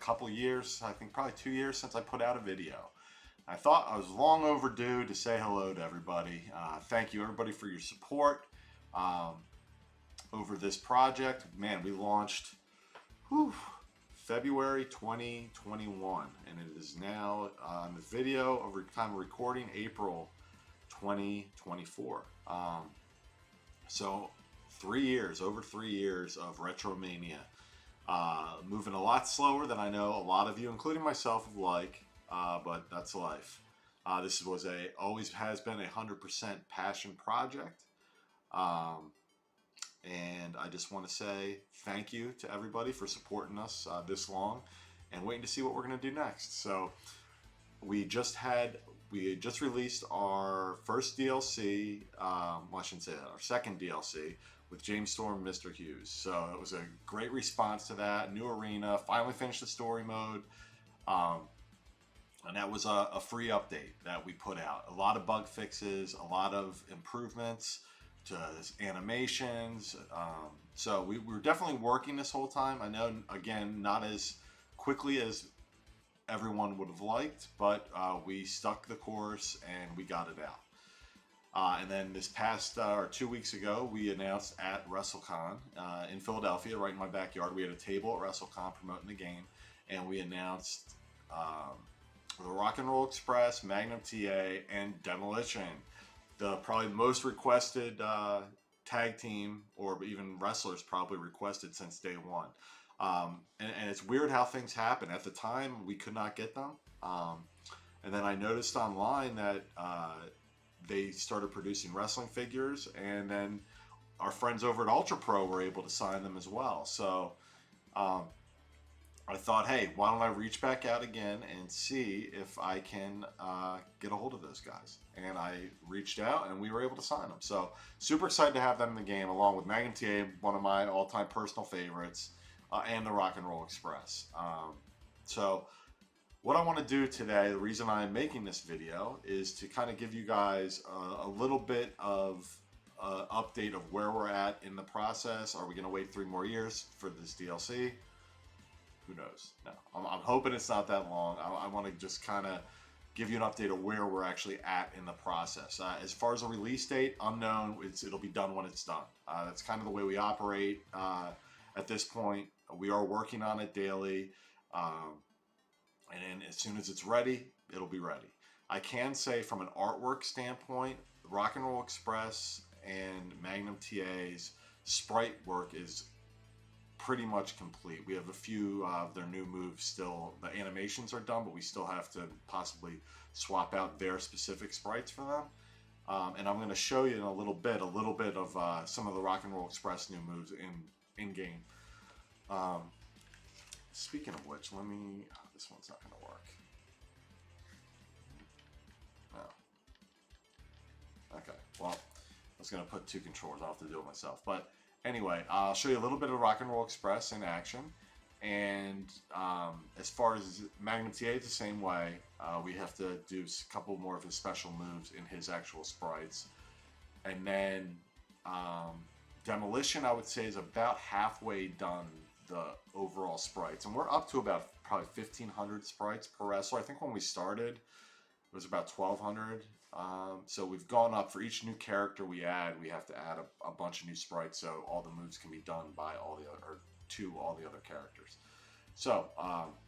couple years, I think probably 2 years since I put out a video. I thought I was long overdue to say hello to everybody. Thank you everybody for your support over this project. Man, we launched February 2021, and it is now on the video over time of recording April 2024. So 3 years, over 3 years of RetroMania. Moving a lot slower than I know a lot of you, including myself, would like, but that's life. This was always has been 100% passion project. And I just want to say thank you to everybody for supporting us this long and waiting to see what we're going to do next. So we just released our first DLC, well, I shouldn't say that, our second DLC with James Storm and Mr. Hughes. So it was a great response to that, new arena, finally finished the story mode. And that was a free update that we put out. A lot of bug fixes, a lot of improvements to animations. So we were definitely working this whole time. I know, again, not as quickly as everyone would have liked, but we stuck the course and we got it out. And then this past, or 2 weeks ago, we announced at WrestleCon in Philadelphia, right in my backyard. We had a table at WrestleCon promoting the game, and we announced the Rock and Roll Express, Magnum T.A, and Demolition. The probably most requested tag team, or even wrestlers probably requested since day one. And it's weird how things happen. At the time, we could not get them. And then I noticed online that they started producing wrestling figures, and then our friends over at Ultra Pro were able to sign them as well. So I thought, hey, why don't I reach back out again and see if I can get a hold of those guys. And I reached out and we were able to sign them. So super excited to have them in the game, along with Magnum T.A, one of my all-time personal favorites, and the Rock and Roll Express. So what I want to do today, the reason I'm making this video, is to kind of give you guys a little bit of update of where we're at in the process. Are we going to wait 3 more years for this DLC? Who knows? No, I'm hoping it's not that long. I want to just kind of give you an update of where we're actually at in the process. As far as a release date, unknown. It'll be done when it's done. That's kind of the way we operate at this point. We are working on it daily, and then as soon as it's ready, it'll be ready. I can say from an artwork standpoint, Rock and Roll Express and Magnum T.A.'s sprite work is pretty much complete. We have a few of their new moves still. The animations are done, but we still have to possibly swap out their specific sprites for them. And I'm going to show you in a little bit of some of the Rock and Roll Express new moves in game. Speaking of which, let me. Oh, this one's not going to work. No. Okay. Well, I was going to put 2 controllers. I'll have to do it myself, but. Anyway, I'll show you a little bit of Rock and Roll Express in action, and as far as Magnum T.A, it's the same way. We have to do a couple more of his special moves in his actual sprites, and then Demolition, I would say, is about halfway done the overall sprites, and we're up to about probably 1,500 sprites per wrestler. I think when we started, it was about 1,200. So we've gone up. For each new character we add, we have to add a bunch of new sprites, so all the moves can be done by all the other, or to all the other characters. So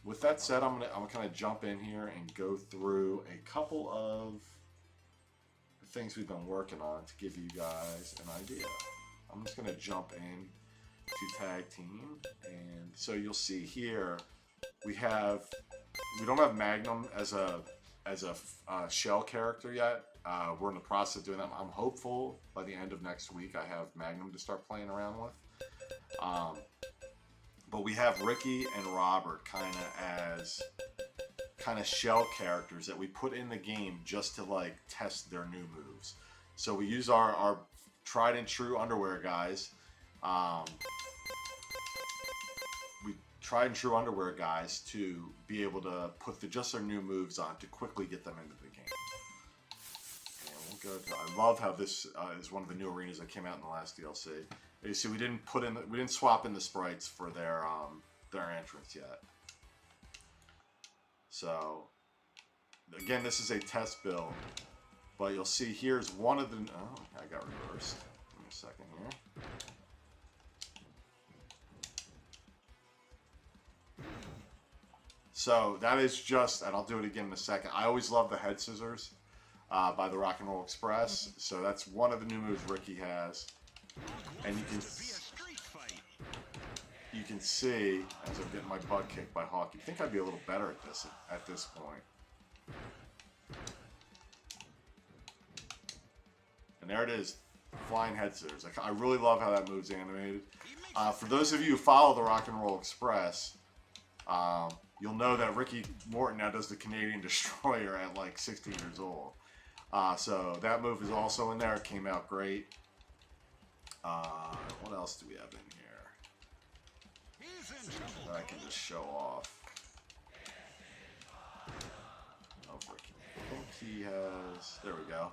with that said, I'm gonna kind of jump in here and go through a couple of things we've been working on to give you guys an idea. I'm just gonna jump in to tag team, and so you'll see here we don't have Magnum as a shell character yet. We're in the process of doing that. I'm hopeful by the end of next week I have Magnum to start playing around with. But we have Ricky and Robert kind of shell characters that we put in the game just to like test their new moves. So we use our tried and true underwear guys. To be able to put just their new moves on to quickly get them into the game. And we'll go to, I love how this is one of the new arenas that came out in the last DLC. You see, we didn't swap in the sprites for their entrance yet. So, again, this is a test build. But you'll see here's one of the... Oh, I got reversed. Give me a second here. So that is just, and I'll do it again in a second. I always love the head scissors by the Rock and Roll Express. So that's one of the new moves Ricky has. And you can see as I'm getting my butt kicked by Hawk. You'd think I'd be a little better at this point. And there it is, flying head scissors. I really love how that move's animated. For those of you who follow the Rock and Roll Express, you'll know that Ricky Morton now does the Canadian Destroyer at like 16 years old. So that move is also in there. It came out great. What else do we have in here that I can just show off? Oh, Ricky. I think he has... There we go.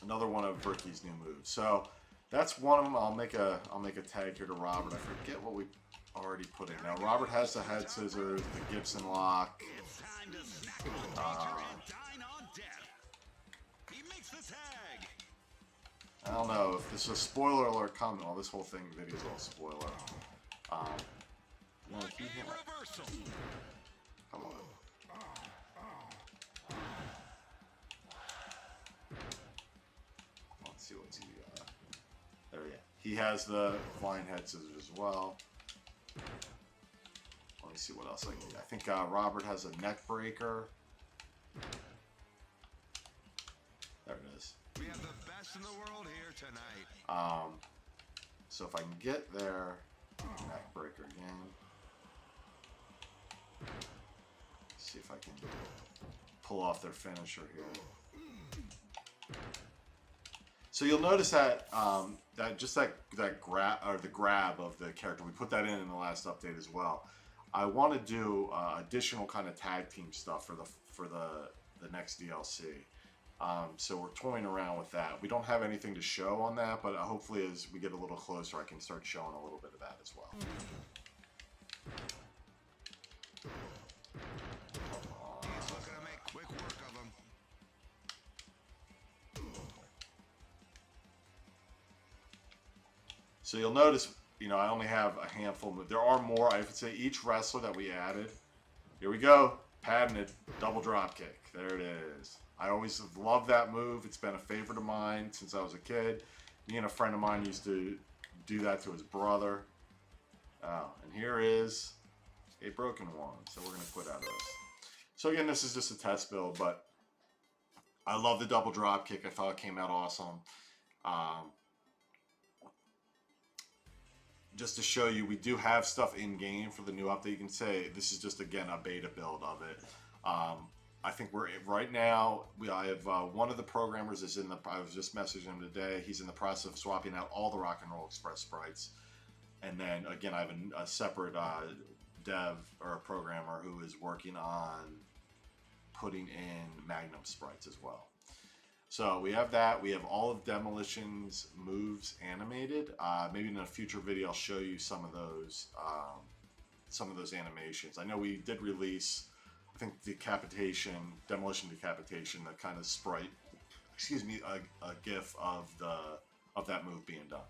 Another one of Ricky's new moves. So that's one of them. I'll make a tag here to Robert. I forget what we already put in. Now Robert has the head scissors, the Gibson lock. I don't know if this is a spoiler alert coming. Oh, this whole thing video is all spoiler. No, come on. Let's see what's he got. There we go. He has the flying head scissors as well. Let me see what else I can do. I think Robert has a neck breaker. There it is. We have the best in the world here tonight. So if I can get there, neck breaker again. See if I can pull off their finisher here. So you'll notice that that grab of the character, we put that in the last update as well. I want to do additional kind of tag team stuff for the next DLC. So we're toying around with that. We don't have anything to show on that, but hopefully as we get a little closer, I can start showing a little bit of that as well. So you'll notice, I only have a handful. There are more. I would say each wrestler that we added. Here we go. Patented double drop kick. There it is. I always loved that move. It's been a favorite of mine since I was a kid. Me and a friend of mine used to do that to his brother. Oh, and here is a broken one. So we're going to quit out of this. So again, this is just a test build, but I love the double drop kick. I thought it came out awesome. Just to show you, we do have stuff in game for the new update. You can say this is just, again, a beta build of it. I think we're right now. I have one of the programmers is in the. I was just messaging him today. He's in the process of swapping out all the Rock and Roll Express sprites, and then again, I have a separate dev or a programmer who is working on putting in Magnum sprites as well. So we have that. We have all of Demolition's moves animated. Maybe in a future video, I'll show you some of those animations. I know we did release, I think, Demolition Decapitation, that kind of sprite. Excuse me, a GIF of that move being done.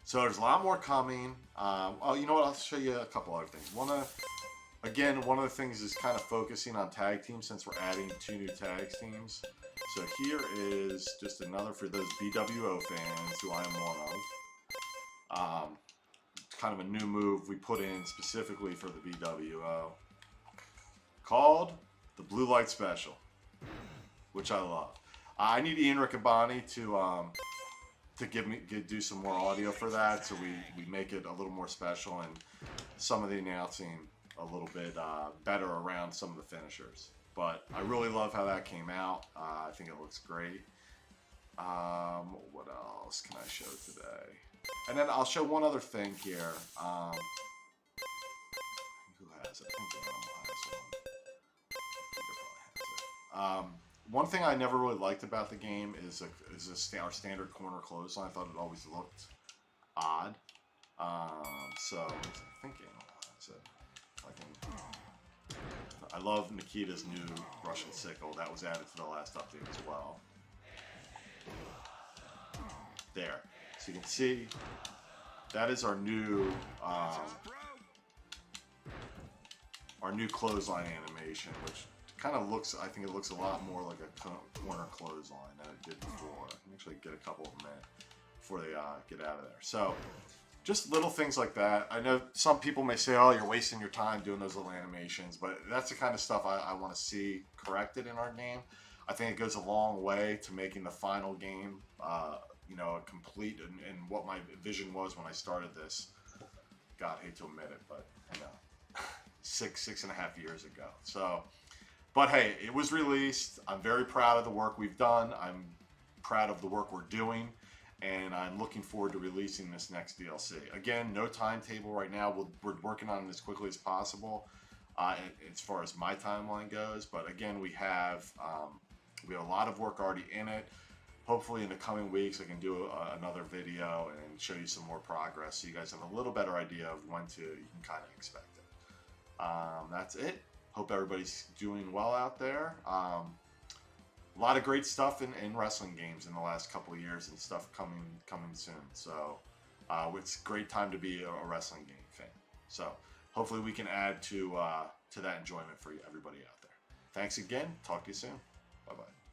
So there's a lot more coming. Oh, you know what? I'll show you a couple other things. One of the things is kind of focusing on tag teams since we're adding 2 new tag teams. So here is just another for those BWO fans, who I am one of. Kind of a new move we put in specifically for the BWO, called the Blue Light Special, which I love. I need Ian Riccaboni to do some more audio for that, so we make it a little more special and some of the announcing a little bit better around some of the finishers. But I really love how that came out. I think it looks great. What else can I show today? And then I'll show one other thing here. Who has it? I think Animal has one. One thing I never really liked about the game is our standard corner clothesline. I thought it always looked odd. So I think Animal has it. I love Nikita's new Russian sickle. That was added to the last update as well. There. So you can see that is our new clothesline animation, which kind of looks, I think it looks a lot more like a corner clothesline than it did before. I can actually get a couple of them in before they get out of there. So just little things like that. I know some people may say, oh, you're wasting your time doing those little animations, but that's the kind of stuff I want to see corrected in our game. I think it goes a long way to making the final game, you know, complete and what my vision was when I started this. God, I hate to admit it, but you know, 6.5 years ago. So, but hey, it was released. I'm very proud of the work we've done. I'm proud of the work we're doing. And I'm looking forward to releasing this next DLC. Again, no timetable right now. We're working on it as quickly as possible as far as my timeline goes. But again, we have a lot of work already in it. Hopefully in the coming weeks I can do another video and show you some more progress so you guys have a little better idea of when you can kind of expect it. That's it. Hope everybody's doing well out there. A lot of great stuff in wrestling games in the last couple of years and stuff coming soon. So it's a great time to be a wrestling game fan. So hopefully we can add to that enjoyment for everybody out there. Thanks again. Talk to you soon. Bye-bye.